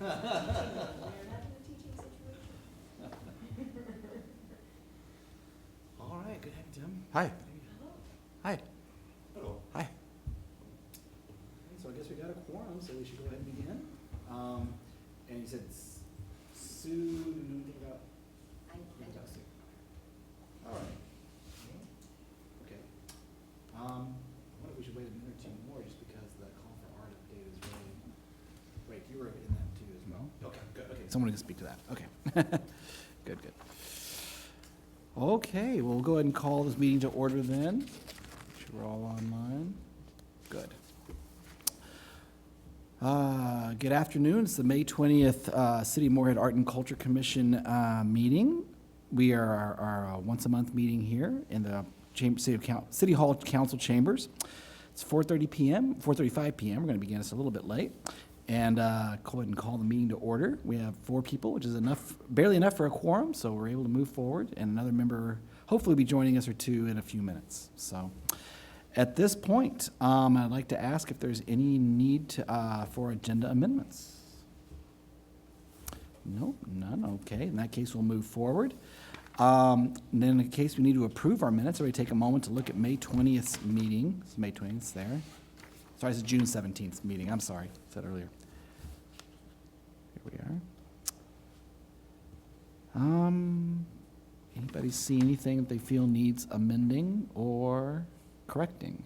All right, good having Tim. Hi. Hi. Hello. Hi. So I guess we got a quorum, so we should go ahead and begin. And you said Sue, do you know anything about? I don't. Sue. All right. Okay. I wonder if we should wait a minute or two more just because the call for art update is really, wait, you were in that too as well? Okay, good, okay. Someone can speak to that, okay. Good, good. Okay, we'll go ahead and call this meeting to order then. Make sure we're all online. Good. Good afternoon. It's the May 20th City Moorhead Art and Culture Commission meeting. We are our once-a-month meeting here in the City Hall Council Chambers. It's 4:35 p.m. We're going to begin. It's a little bit late. And go ahead and call the meeting to order. We have 4 people, which is enough, barely enough for a quorum, so we're able to move forward. And another member hopefully will be joining us or two in a few minutes. So at this point, I'd like to ask if there's any need for agenda amendments. Nope, none. Okay, in that case, we'll move forward. And then in the case we need to approve our minutes, everybody take a moment to look at May 20th meeting. It's May 20th there. Sorry, it's June 17th meeting. I'm sorry, I said earlier. Here we are. Anybody see anything that they feel needs amending or correcting?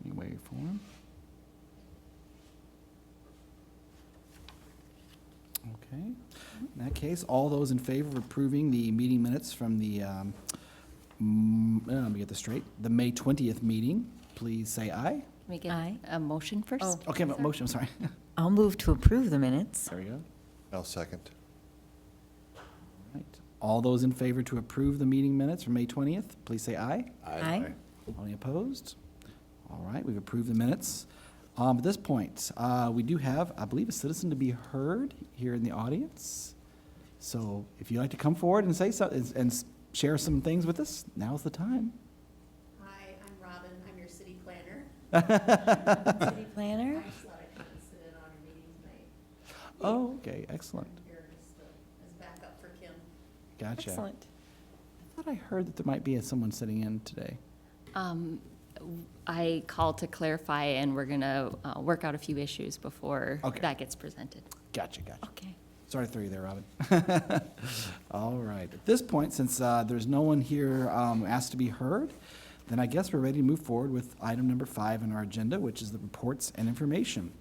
Any way, form? Okay. In that case, all those in favor of approving the meeting minutes from the, let me get this straight, the May 20th meeting, please say aye. Can we get a motion first? Oh. Okay, motion, I'm sorry. I'll move to approve the minutes. There we go. I'll second. Right. All those in favor to approve the meeting minutes from May 20th, please say aye. Aye. Any opposed? All right, we've approved the minutes. At this point, we do have, I believe, a citizen to be heard here in the audience. So if you'd like to come forward and say something and share some things with us, now's the time. Hi, I'm Robin. I'm your city planner. City planner? I just thought I'd come and sit in on your meeting tonight. Oh, okay, excellent. I'm here just as backup for Kim. Gotcha. Excellent. I thought I heard that there might be someone sitting in today. I called to clarify, and we're going to work out a few issues before Okay. that gets presented. Gotcha. Okay. Sorry to throw you there, Robin. All right. At this point, since there's no one here asked to be heard, then I guess we're ready to move forward with item number 5 on our agenda, which is the reports and information.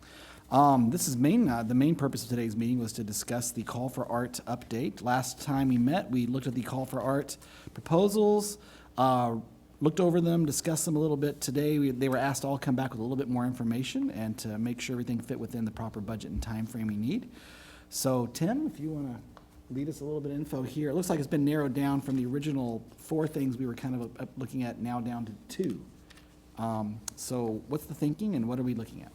This is the main purpose of today's meeting was to discuss the call for art update. Last time we met, we looked at the call for art proposals, looked over them, discussed them a little bit. Today, they were asked to all come back with a little bit more information and to make sure everything fit within the proper budget and time frame we need. So Tim, if you want to lead us a little bit of info here. It looks like it's been narrowed down from the original 4 things we were kind of looking at, now down to 2. So what's the thinking and what are we looking at?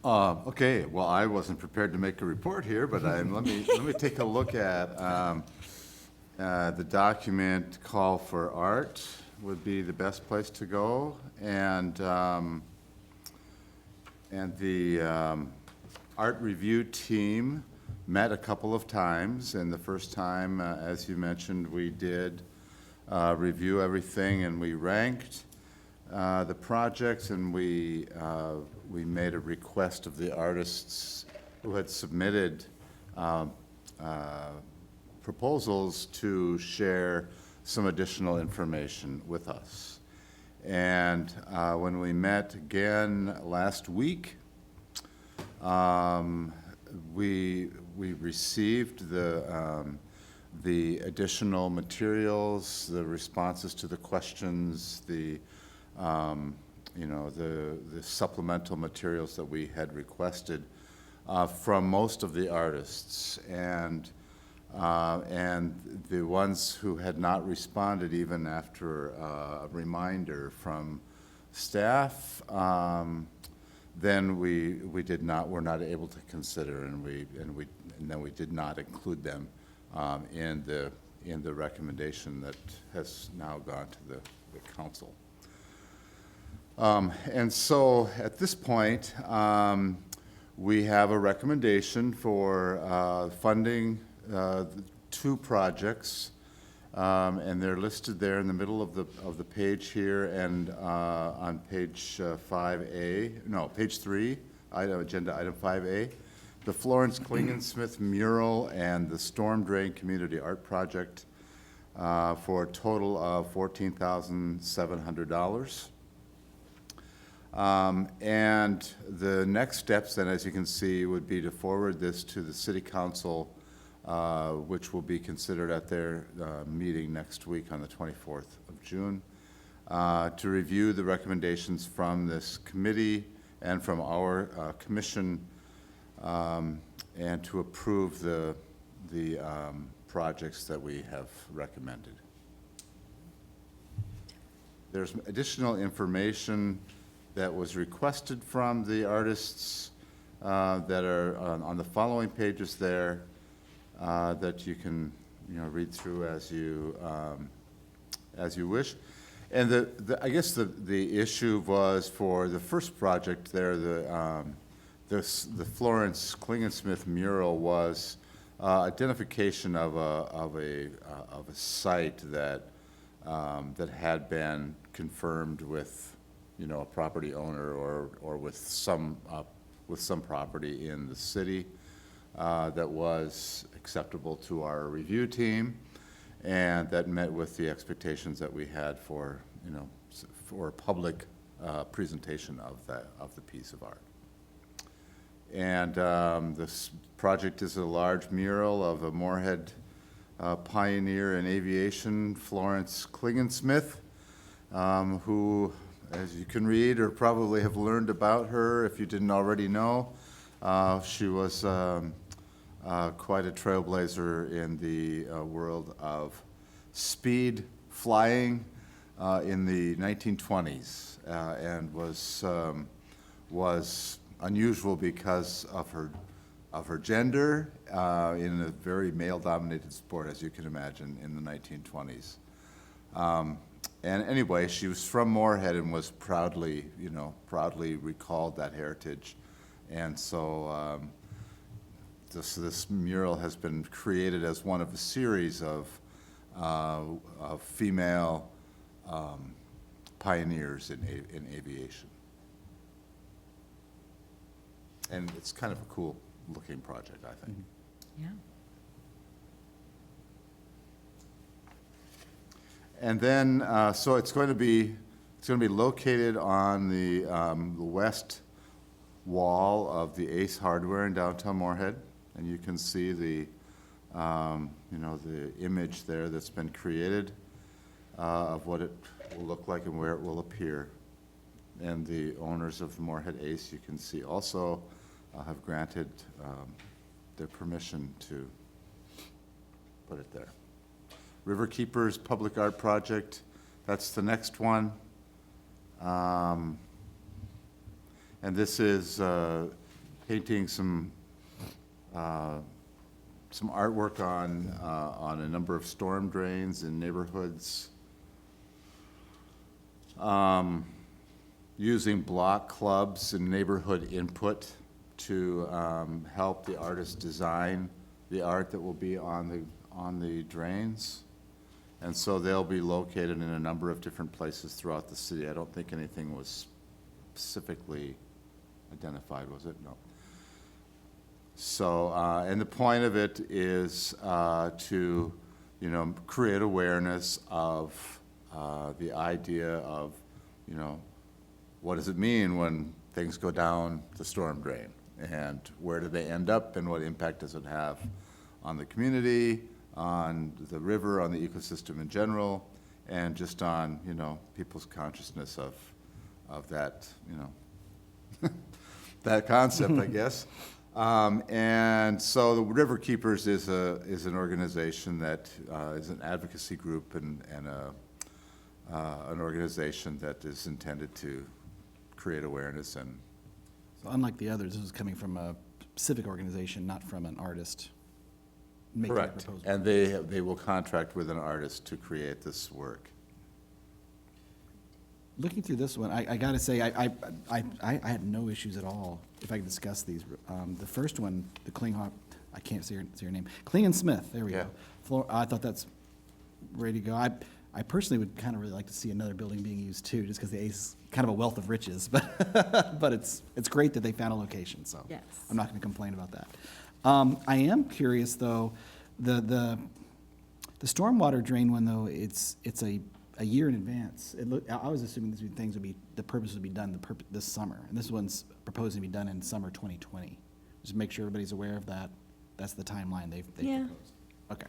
Okay, well, I wasn't prepared to make a report here, but let me take a look at the document. Call for art would be the best place to go, and the art review team met a couple of times, and the first time, as you mentioned, we did review everything, and we ranked the projects, and we made a request of the artists who had submitted proposals to share some additional information with us. And when we met again last week, we received the additional materials, the responses to the questions, the supplemental materials that we had requested from most of the artists, and the ones who had not responded even after a reminder from staff, then we did not, were not able to consider, and then we did not include them in the recommendation that has now gone to the council. And so at this point, we have a recommendation for funding two projects, and they're listed there in the middle of the page here, and on page 5A, no, page 3, agenda item 5A, the Florence Klingensmith mural and the Storm Drain Community Art Project for a total of $14,700. And the next steps then, as you can see, would be to forward this to the City Council, which will be considered at their meeting next week on the 24th of June, to review the recommendations from this committee and from our commission, and to approve the projects that we have recommended. There's additional information that was requested from the artists that are on the following pages there, that you can, read through as you wish. And I guess the issue was for the first project there, the Florence Klingensmith mural was identification of a site that had been confirmed with, a property owner or with some property in the city that was acceptable to our review team, and that met with the expectations that we had for a public presentation of the piece of art. And this project is a large mural of a Moorhead pioneer in aviation, Florence Klingensmith, who, as you can read or probably have learned about her if you didn't already know, she was quite a trailblazer in the world of speed flying in the 1920s, and was unusual because of her gender in a very male-dominated sport, as you can imagine, in the 1920s. And anyway, she was from Moorhead and was proudly recalled that heritage. And so this mural has been created as one of a series of female pioneers in aviation. And it's kind of a cool looking project, I think. Yeah. And then, so it's going to be located on the west wall of the Ace Hardware in downtown Moorhead, and you can see the image there that's been created of what it will look like and where it will appear. And the owners of Moorhead Ace, you can see, also have granted their permission to put it there. River Keepers Public Art Project, that's the next one. And this is painting some artwork on a number of storm drains in neighborhoods, using block clubs and neighborhood input to help the artist design the art that will be on the drains. And so they'll be located in a number of different places throughout the city. I don't think anything was specifically identified, was it? No. So, and the point of it is to, create awareness of the idea of, what does it mean when things go down the storm drain? And where do they end up, and what impact does it have on the community, on the river, on the ecosystem in general, and just on, people's consciousness of that, that concept, I guess. And so the River Keepers is an organization that is an advocacy group and an organization that is intended to create awareness. And So unlike the others, this is coming from a civic organization, not from an artist making a correct, proposal. and they will contract with an artist to create this work. looking through this one, I gotta say, I had no issues at all, if I could discuss these. The first one, the Klinghoffer, I can't say your name, Kling and Smith, there we Yeah. go. I thought that's ready to go. I personally would kind of really like to see another building being used too, just because the Ace is kind of a wealth of riches, but it's great that they found a location, so. Yes. I'm not gonna complain about that. I am curious, though, the stormwater drain one, though, it's a year in advance. I was assuming the purpose would be done this summer, and this one's proposing to be done in summer 2020. Just make sure everybody's aware of that. That's the timeline they've Yeah. proposed. Okay.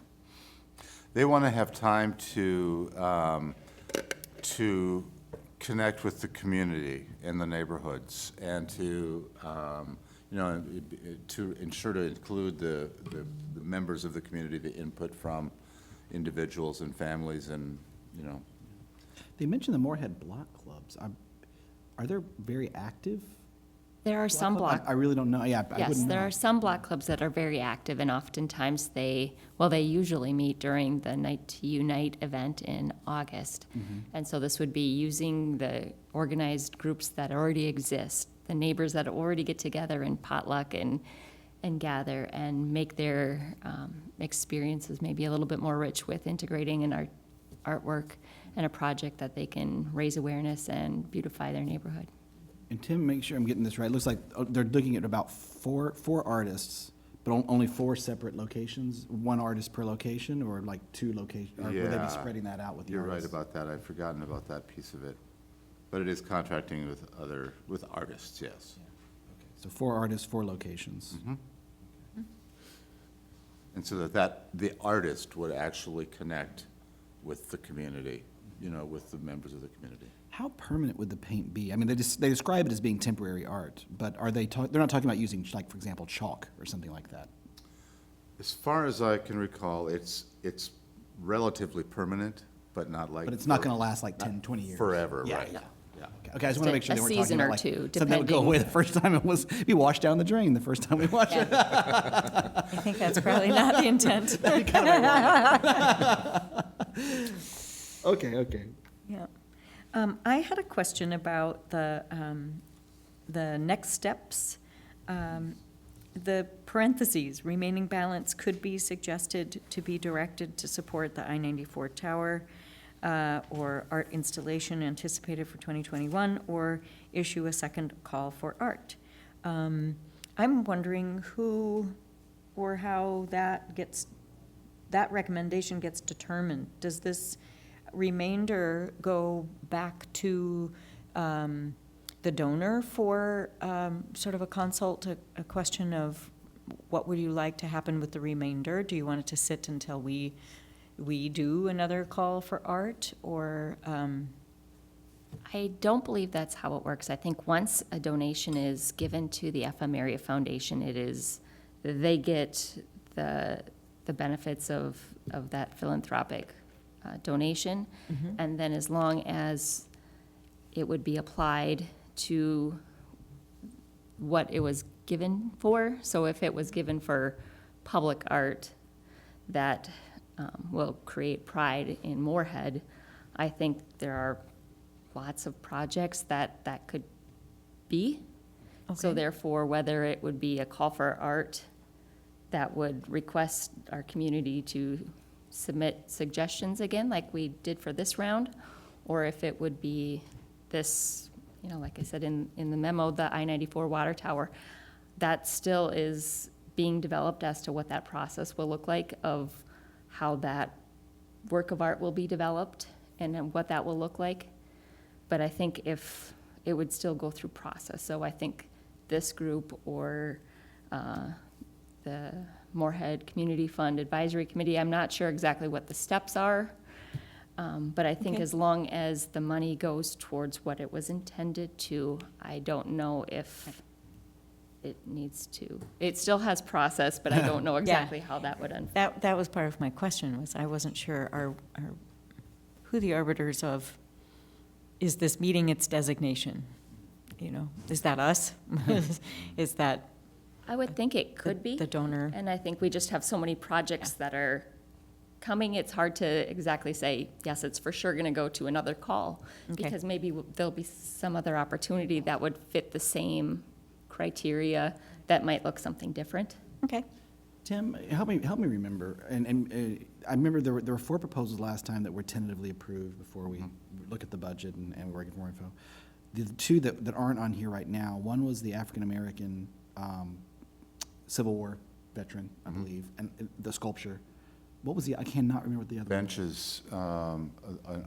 They want to have time to connect with the community and the neighborhoods, and to, to ensure to include the members of the community, the input from individuals and families, and, They mentioned the Moorhead block clubs. Are they very active? There are some block I really don't know, yeah, I Yes, wouldn't know. there are some block clubs that are very active, and oftentimes they usually meet during the Night to Unite event in August. And so this would be using the organized groups that already exist, the neighbors that already get together and potluck and gather and make their experiences maybe a little bit more rich with integrating an artwork and a project that they can raise awareness and beautify their neighborhood. And Tim, make sure I'm getting this right. It looks like they're looking at about four artists, but only 4 separate locations, 1 artist per location, or like 2 locations? Or would they Yeah. be spreading that out with the you're right artists? about that. I've forgotten about that piece of it. But it is contracting with artists, yes. So 4 artists, 4 locations. And so that the artist would actually connect with the community, with the members of the community. How permanent would the paint be? I mean, they describe it as being temporary art, but they're not talking about using, like, for example, chalk or something like that? As far as I can recall, it's relatively permanent, but not like. But it's not gonna last like 10, 20 years? Forever, Yeah, right. yeah. Yeah. Okay, I just want to make sure A they weren't talking season about or like two, something that would go depending. away the first time it was, be washed down the drain the first time we watched it. I think that's probably not the intent. Okay. Yeah. I had a question about the next steps. The parentheses, remaining balance could be suggested to be directed to support the I-94 tower or art installation anticipated for 2021, or issue a second call for art. I'm wondering who or how that recommendation gets determined. Does this remainder go back to the donor for sort of a consult, a question of what would you like to happen with the remainder? Do you want it to sit until we do another call for art, or? I don't believe that's how it works. I think once a donation is given to the FM Area Foundation, they get the benefits of that philanthropic donation. And then as long as it would be applied to what it was given for, so if it was given for public art that will create pride in Moorhead, I think there are lots of projects that could be. So Okay. therefore, whether it would be a call for art that would request our community to submit suggestions again, like we did for this round, or if it would be this, like I said in the memo, the I-94 water tower, that still is being developed as to what that process will look like, of how that work of art will be developed and then what that will look like. But I think if it would still go through process, so I think this group or the Moorhead Community Fund Advisory Committee, I'm not sure exactly what the steps are, but I think Okay. as long as the money goes towards what it was intended to, I don't know if it needs to. It still has process, but I don't know exactly how that would unfold. That was part of my question, was I wasn't sure who the arbiters of, is this meeting its designation? Is that us? Is that I would think it could be. the donor? And I think we just have so many projects that are coming, it's hard to exactly say, yes, it's for sure gonna go to another call. Okay. Because maybe there'll be some other opportunity that would fit the same criteria that might look something different. Okay. Tim, help me remember. And I remember there were 4 proposals last time that were tentatively approved before we look at the budget and we're getting more info. The 2 that aren't on here right now, one was the African-American Civil War veteran, I believe, and the sculpture. What was I cannot remember what the other one was. Benches, an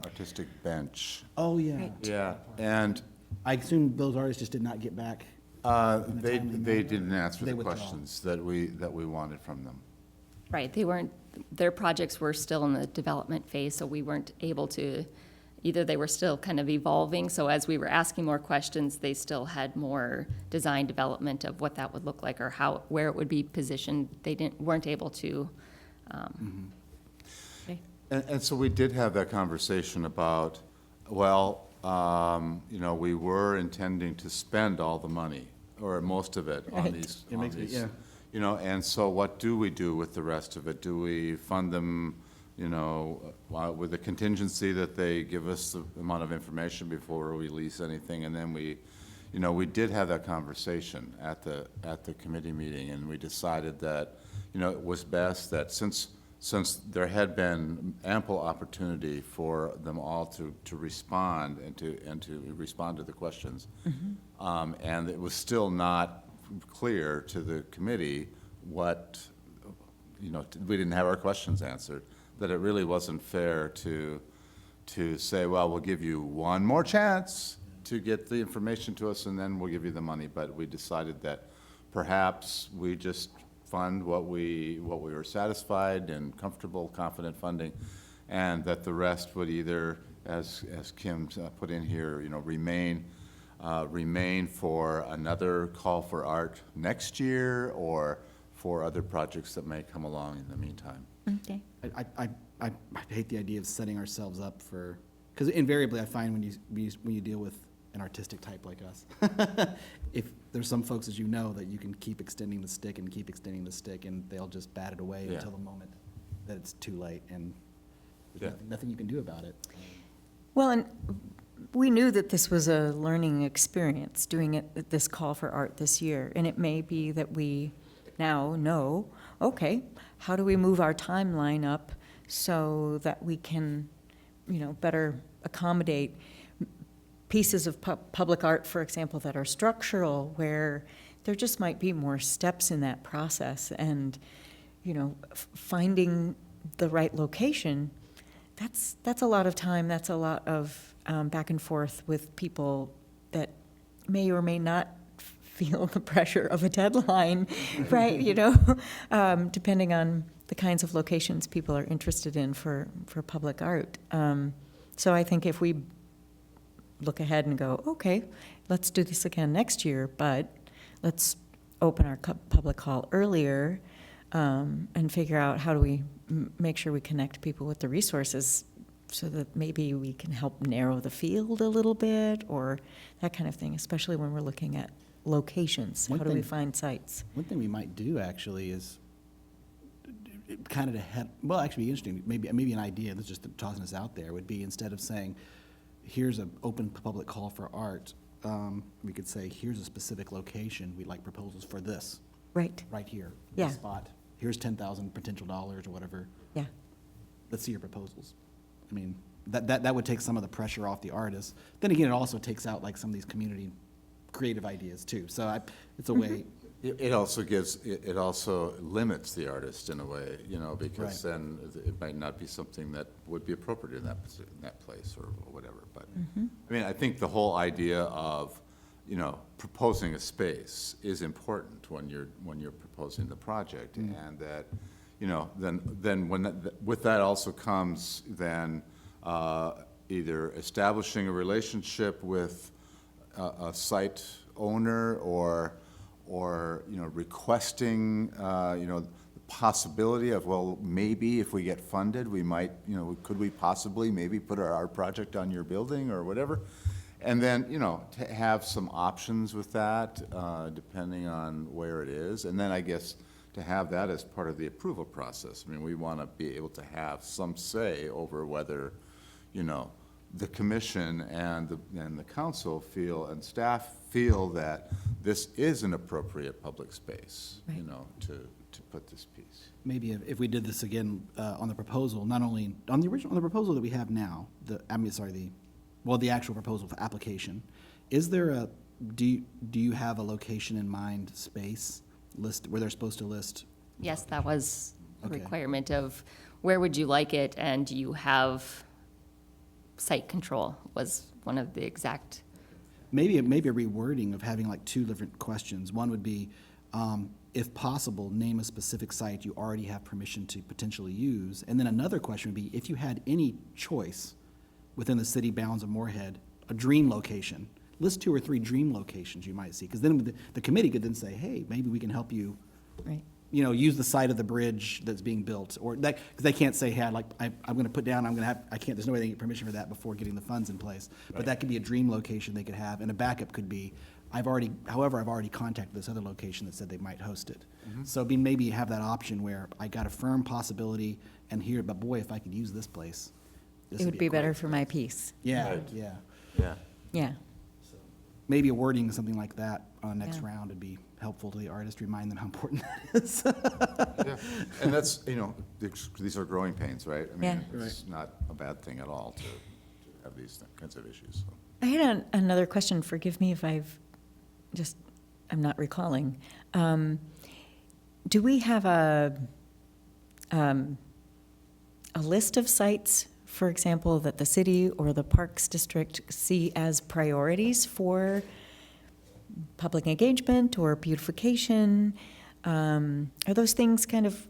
artistic bench. Oh, yeah. Right. Yeah, and I assume those artists just did not get back. they timely they manner. didn't answer They the withdraw. questions that we wanted from them. Right, their projects were still in the development phase, so we weren't able to, either they were still kind of evolving, so as we were asking more questions, they still had more design development of what that would look like or where it would be positioned. They weren't able to, Okay. And so we did have that conversation about, well, you know, we were intending to spend all the money, or most of it, on Right. these. It on makes me- these, yeah. You know, and so what do we do with the rest of it? Do we fund them, you know, with the contingency that they give us the amount of information before we release anything? And then we, you know, we did have that conversation at the committee meeting, and we decided that, you know, it was best that since there had been ample opportunity for them all to respond and to respond to the questions, and it was still not clear to the committee what, you know, we didn't have our questions answered, that it really wasn't fair to say, well, we'll give you one more chance to get the information to us, and then we'll give you the money. But we decided that perhaps we just fund what we were satisfied and comfortable, confident funding, and that the rest would either, as Kim put in here, you know, remain for another call for art next year, or for other projects that may come along in the meantime. Okay. I hate the idea of setting ourselves up for, because invariably I find when you deal with an artistic type like us, if there's some folks, as you know, that you can keep extending the stick and keep extending the stick, and they'll just bat it away Yeah. until the moment that it's too late, and Yeah. there's nothing you can do about it. Well, and we knew that this was a learning experience, doing it, this call for art this year. And it may be that we now know, okay, how do we move our timeline up so that we can, you know, better accommodate pieces of public art, for example, that are structural, where there just might be more steps in that process. And, you know, finding the right location, that's a lot of time, that's a lot of back and forth with people that may or may not feel the pressure of a deadline, right? You know, depending on the kinds of locations people are interested in for public art. So I think if we look ahead and go, okay, let's do this again next year, but let's open our public call earlier, and figure out how do we make sure we connect people with the resources so that maybe we can help narrow the field a little bit, or that kind of thing, especially when we're looking at locations. One How do we thing- find sites? One thing we might do actually is kind of to head, well, actually be interesting, maybe an idea that's just tossing us out there would be, instead of saying, here's an open public call for art, we could say, here's a specific location, we'd like proposals for this, Right, right here, Yeah. this spot. Here's 10,000 potential dollars or whatever. yeah. Let's see your proposals. I mean, that would take some of the pressure off the artists. Then again, it also takes out like some of these community creative ideas too. So it's a way, It also gives, it also limits the artist in a way, you know, because Right. then it might not be something that would be appropriate in that place or whatever. But, I mean, I think the whole idea of, you know, proposing a space is important when you're proposing the project. And that, you know, then with that also comes then either establishing a relationship with a site owner, or, you know, requesting, you know, the possibility of, well, maybe if we get funded, we might, you know, could we possibly maybe put our art project on your building or whatever? And then, you know, to have some options with that, depending on where it is. And then I guess to have that as part of the approval process. I mean, we want to be able to have some say over whether, you know, the commission and the council feel, and staff feel that this is an appropriate public space, you Right. know, to put this piece. Maybe if we did this again on the proposal, not only, on the proposal that we have now, the actual proposal for application, is there do you have a location in mind, space, list, where they're supposed to list? Yes, that was a Okay. requirement of where would you like it, and do you have site control was one of the exact, Maybe a rewording of having like two different questions. One would be, if possible, name a specific site you already have permission to potentially use. And then another question would be, if you had any choice within the city bounds of Moorhead, a dream location, list 2 or 3 dream locations you might see. Because then the committee could then say, hey, maybe we can help you, Right. you know, use the site of the bridge that's being built. Or that, because they can't say, hey, I'm going to put down, I can't, there's no way they can get permission for that before getting the funds in place. But that could be a dream location they could have, and a backup could be, I've already contacted this other location that said they might host it. So maybe have that option where I got a firm possibility and here, but boy, if I could use this place. this It would a be better great for my piece. Yeah, Right. yeah. Yeah. Yeah. Maybe a wording, something like that on next Yeah. round would be helpful to the artist, remind them how important that is. Yeah, and that's, you know, these are growing pains, right? I Yeah. mean, it's not a bad thing at all to have these kinds of issues, so. I had another question. Forgive me if I'm not recalling. Do we have a list of sites, for example, that the city or the Parks District see as priorities for public engagement or beautification? Are those things kind of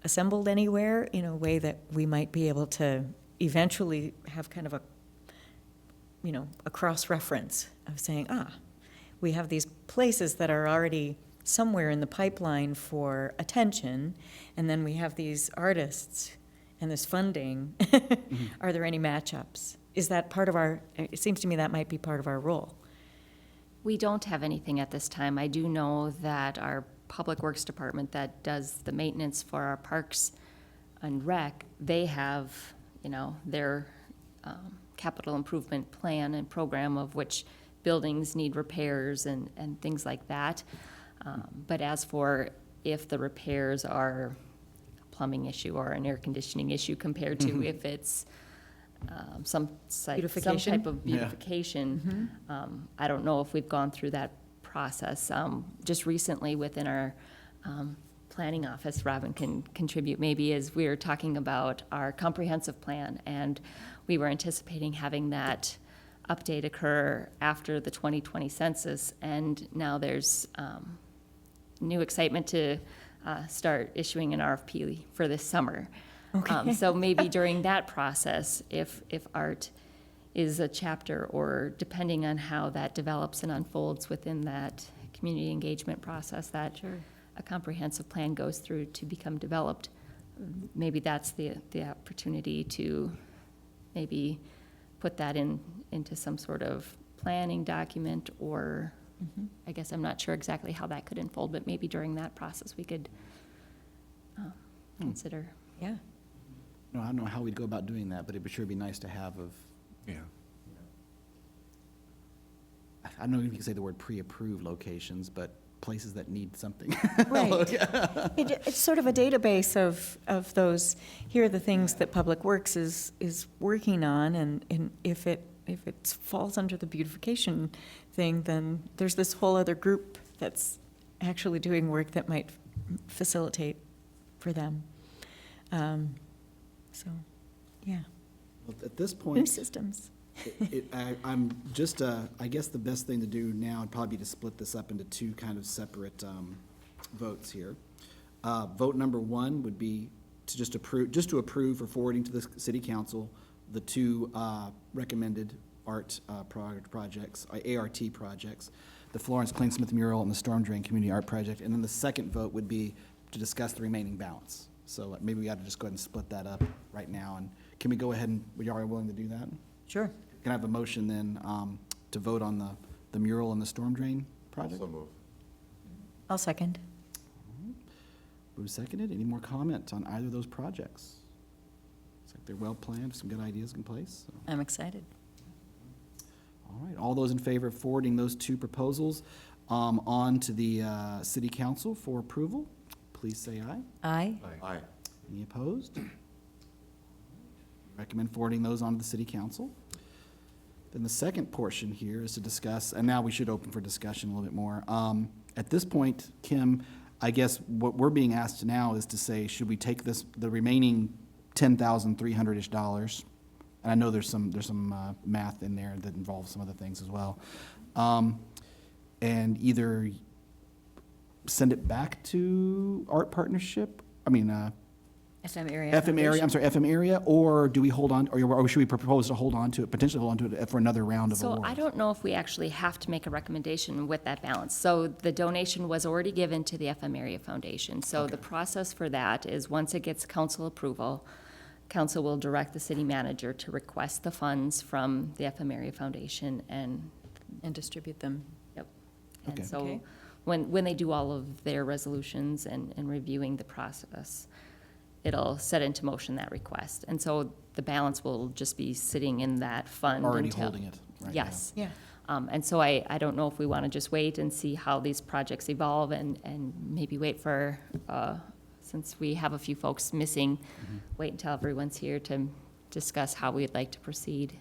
assembled anywhere in a way that we might be able to eventually have kind of a cross-reference of saying, we have these places that are already somewhere in the pipeline for attention, and then we have these artists and this funding. Are there any matchups? Is that part of it seems to me that might be part of our role. we don't have anything at this time. I do know that our Public Works Department that does the maintenance for our parks and rec, they have, you know, their capital improvement plan and program of which buildings need repairs and things like that. But as for if the repairs are a plumbing issue or an air conditioning issue compared to if it's some Beautification? type of Yeah. beautification, I don't know if we've gone through that process. Just recently within our planning office, Robin can contribute maybe, as we were talking about our comprehensive plan, and we were anticipating having that update occur after the 2020 census, and now there's new excitement to start issuing an RFP for this summer. So maybe during that process, if art is a chapter, or depending on how that develops and unfolds within that community engagement process, that a comprehensive plan goes through to become developed, maybe that's the opportunity to maybe put that into some sort of planning document, or I guess I'm not sure exactly how that could unfold, but maybe during that process we could consider. Yeah. No, I don't know how we'd go about doing that, but it would sure be nice to have Yeah. I don't know if you can say the word pre-approved locations, but places that need something. Right. It's sort of a database of those, here are the things that Public Works is working on, and if it falls under the beautification thing, then there's this whole other group that's actually doing work that might facilitate for them. So, yeah, Well, at this new point, systems. I'm just, I guess the best thing to do now would probably be to split this up into two kind of separate votes here. Vote number one would be to just approve for forwarding to the city council the two recommended art projects, ART projects, the Florence Klingsmith mural and the Storm Drain Community Art Project. And then the second vote would be to discuss the remaining balance. So maybe we ought to just go ahead and split that up right now. And can we go ahead and, are you willing to do that? Sure. Can I have a motion then to vote on the mural and the storm drain project? Also move. I'll second. Moved seconded. Any more comment on either of those projects? Looks like they're well planned, some good ideas in place. So. I'm excited. All right, all those in favor of forwarding those two proposals on to the city council for approval, please say aye. Aye. Aye. Any opposed? Recommend forwarding those on to the city council. Then the second portion here is to discuss, and now we should open for discussion a little bit more. At this point, Kim, I guess what we're being asked now is to say, should we take this, the remaining $10,300-ish dollars? And I know there's some math in there that involves some other things as well. And either send it back to Art Partnership, FM area. FM area, or do we hold on, or should we propose to hold on to it, potentially hold on to it for another round of So awards? I don't know if we actually have to make a recommendation with that balance. So the donation was already given to the FM Area Foundation. So the process for that is, once it gets council approval, council will direct the city manager to request the funds from the FM Area Foundation and, And distribute them. yep. Okay. And so Okay. when they do all of their resolutions and reviewing the process, it'll set into motion that request. And so the balance will just be sitting in that fund Already until. holding it right now. Yes. Yeah. And so I don't know if we want to just wait and see how these projects evolve and maybe wait for, since we have a few folks missing, wait until everyone's here to discuss how we'd like to proceed.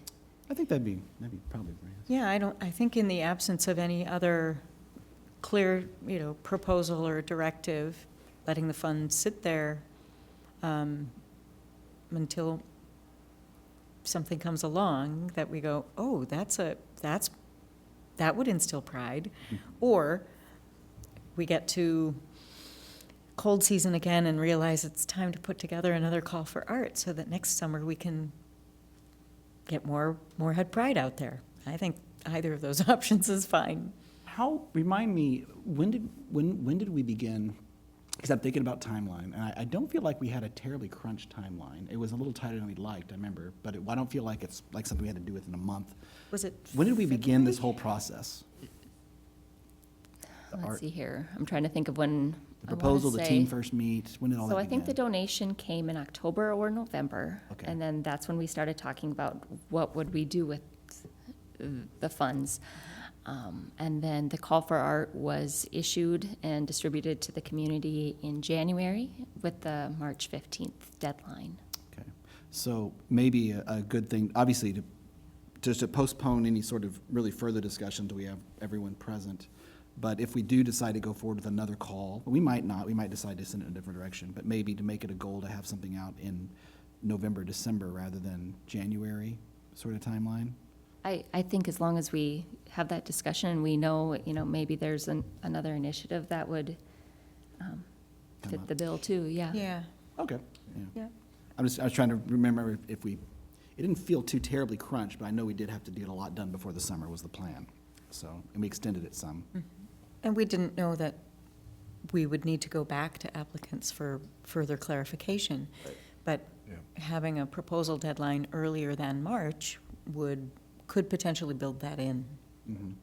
I think that'd be probably great. Yeah, I think in the absence of any other clear, proposal or directive, letting the fund sit there until something comes along that we go, oh, that would instill pride. Or we get to cold season again and realize it's time to put together another call for art so that next summer we can get more Moorhead pride out there. I think either of those options is fine. Remind me, when did we begin? Because I'm thinking about timeline, and I don't feel like we had a terribly crunched timeline. It was a little tighter than we'd liked, I remember, but I don't feel like it's like something we had to do within a month. Was it? When did we begin this February? whole process? The Let's art- see here. I'm trying to think of when. The I wanna proposal, the say- team first meet, when did all that So I begin? think the donation came in October or November. Okay. And then that's when we started talking about what would we do with the funds. And then the call for art was issued and distributed to the community in January with the March 15th deadline. Okay, so maybe a good thing, obviously, to postpone any sort of really further discussion till we have everyone present. But if we do decide to go forward with another call, we might not, we might decide to send it in a different direction, but maybe to make it a goal to have something out in November, December, rather than January sort of timeline. I think as long as we have that discussion and we know, maybe there's another initiative that would fit up. the bill too, yeah. Yeah, Okay, yeah. yeah. I was trying to remember if it didn't feel too terribly crunched, but I know we did have to get a lot done before the summer was the plan. So, and we extended it some. And we didn't know that we would need to go back to applicants for further clarification. But having a proposal deadline earlier than March could potentially build that in. Mhm.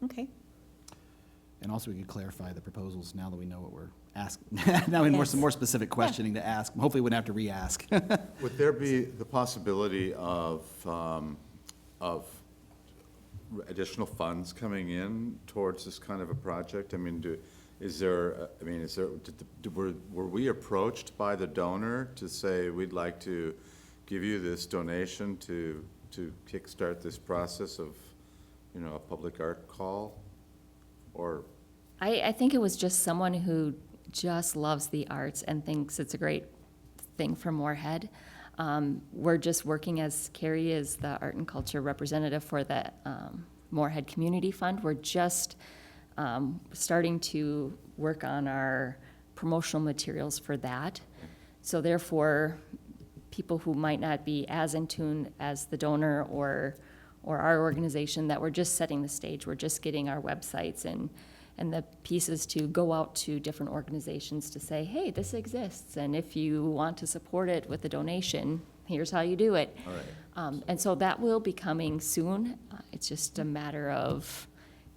Okay. And also, we could clarify the proposals now that we know what we're asking. Now we have Yes. some more specific questioning to ask. Hopefully, we wouldn't have to re-ask. Would there be the possibility of additional funds coming in towards this kind of a project? I mean, were we approached by the donor to say, we'd like to give you this donation to kickstart this process of, a public art call? Or, I think it was just someone who just loves the arts and thinks it's a great thing for Moorhead. We're just working, as Carrie is the art and culture representative for the Moorhead Community Fund. We're just starting to work on our promotional materials for that. So therefore, people who might not be as in tune as the donor or our organization, that we're just setting the stage. We're just getting our websites and the pieces to go out to different organizations to say, hey, this exists, and if you want to support it with a donation, here's how you do it. all right. And so that will be coming soon. It's just a matter of,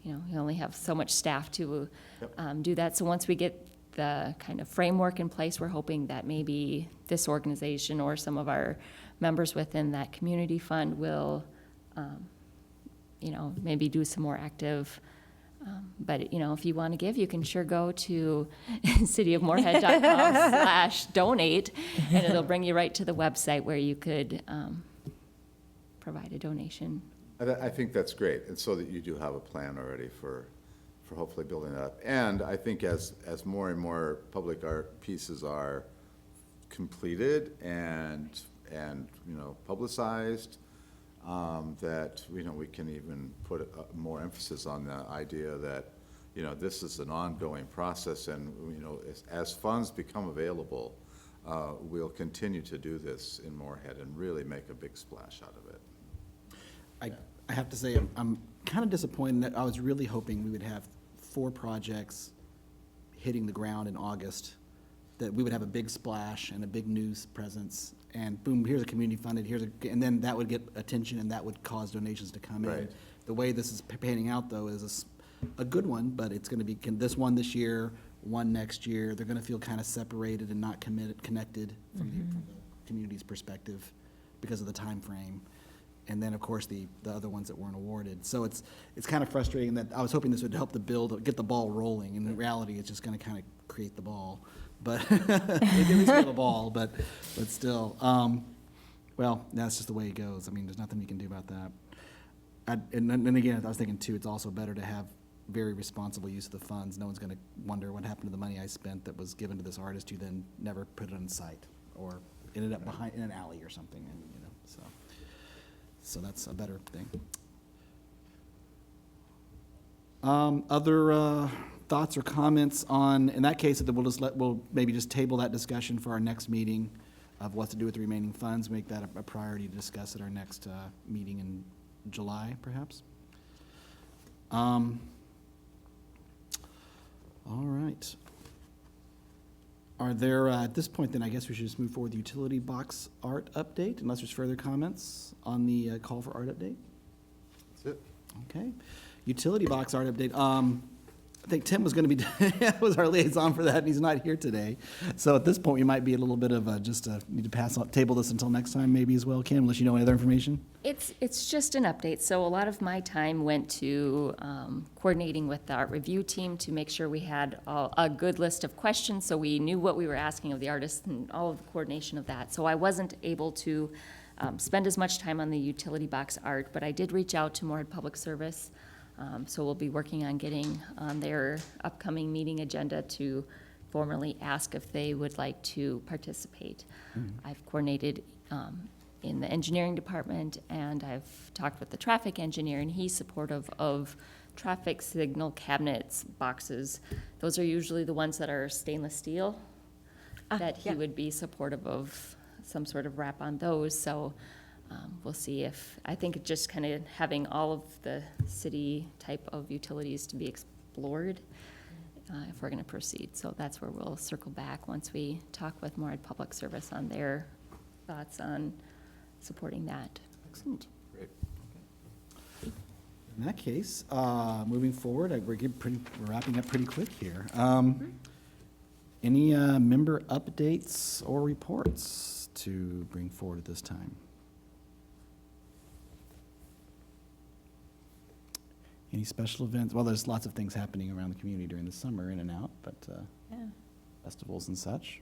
you only have so much staff to Yep. do that. So once we get the kind of framework in place, we're hoping that maybe this organization or some of our members within that community fund will, maybe do some more active. But, if you want to give, you can sure go to cityofmoorhead.com/donate, and it'll bring you right to the website where you could provide a donation. I think that's great, and so that you do have a plan already for hopefully building that up. And I think as more and more public art pieces are completed and publicized, that, we can even put more emphasis on the idea that, this is an ongoing process, and, as funds become available, we'll continue to do this in Moorhead and really make a big splash out of it. I have to say, I'm kind of disappointed that I was really hoping we would have 4 projects hitting the ground in August, that we would have a big splash and a big news presence, and boom, here's a community funded, and then that would get attention and that would cause donations to come in. Right. The way this is panning out, though, is a good one, but it's gonna be this one this year, one next year. They're gonna feel kind of separated and not connected from the community's perspective because of the time frame. And then, of course, the other ones that weren't awarded. So it's kind of frustrating that I was hoping this would help get the ball rolling, and in reality, it's just gonna kind of create the ball. But, we can at least get the ball, but still, well, that's just the way it goes. I mean, there's nothing we can do about that. And again, I was thinking too, it's also better to have very responsible use of the funds. No one's gonna wonder what happened to the money I spent that was given to this artist who then never put it on site, or ended up in an alley or something, and, so that's a better thing. Other thoughts or comments on, in that case, we'll maybe just table that discussion for our next meeting of what to do with the remaining funds, make that a priority to discuss at our next meeting in July, perhaps. All right. Are there, at this point, then, I guess we should just move forward with the utility box art update, unless there's further comments on the call for art update? That's it. Okay. Utility box art update. I think Tim was going to be, was our liaison for that, and he's not here today. So at this point, we might be a little bit of need to table this until next time maybe as well, Kim, unless you know any other information? It's just an update. So a lot of my time went to coordinating with the art review team to make sure we had a good list of questions, so we knew what we were asking of the artists and all of the coordination of that. So I wasn't able to spend as much time on the utility box art, but I did reach out to Moorhead Public Service. So we'll be working on getting on their upcoming meeting agenda to formally ask if they would like to participate. I've coordinated in the engineering department, and I've talked with the traffic engineer, and he's supportive of traffic signal cabinets, boxes. Those are usually the ones that are stainless steel, that he yeah. would be supportive of some sort of wrap on those. So we'll see I think it's just kind of having all of the city type of utilities to be explored if we're going to proceed. So that's where we'll circle back once we talk with Moorhead Public Service on their thoughts on supporting that. Excellent. Great. In that case, moving forward, we're wrapping up pretty quick here. Any member updates or reports to bring forward at this time? Any special events? Well, there's lots of things happening around the community during the summer, in and out, but Yeah. festivals and such.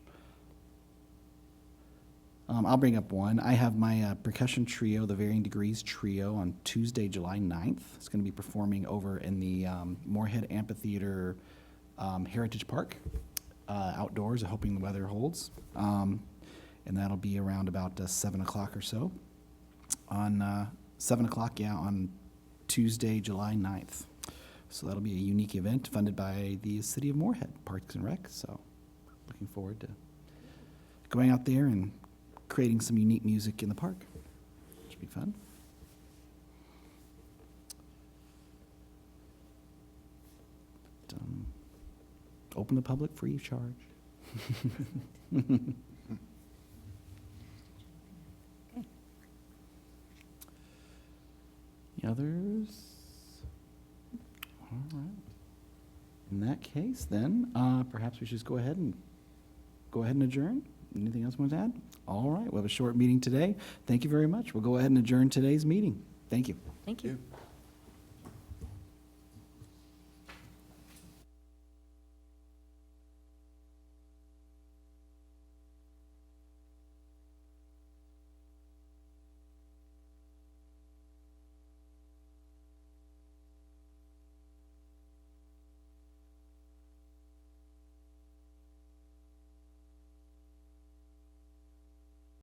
I'll bring up one. I have my percussion trio, the Varying Degrees Trio, on Tuesday, July 9th. It's going to be performing over in the Moorhead Amphitheater Heritage Park, outdoors, hoping the weather holds. And that'll be around about 7 o'clock or so. On 7 o'clock, on Tuesday, July 9th. So that'll be a unique event funded by the City of Moorhead, Parks and Rec. So looking forward to going out there and creating some unique music in the park. Should be fun. Open to public, free of charge. Any others? All In that case, then, perhaps we should just go ahead and adjourn. Anything else you want to add? All right, we'll have a short meeting today. Thank you very much. We'll go ahead and adjourn today's meeting. Thank you. Thank you. You.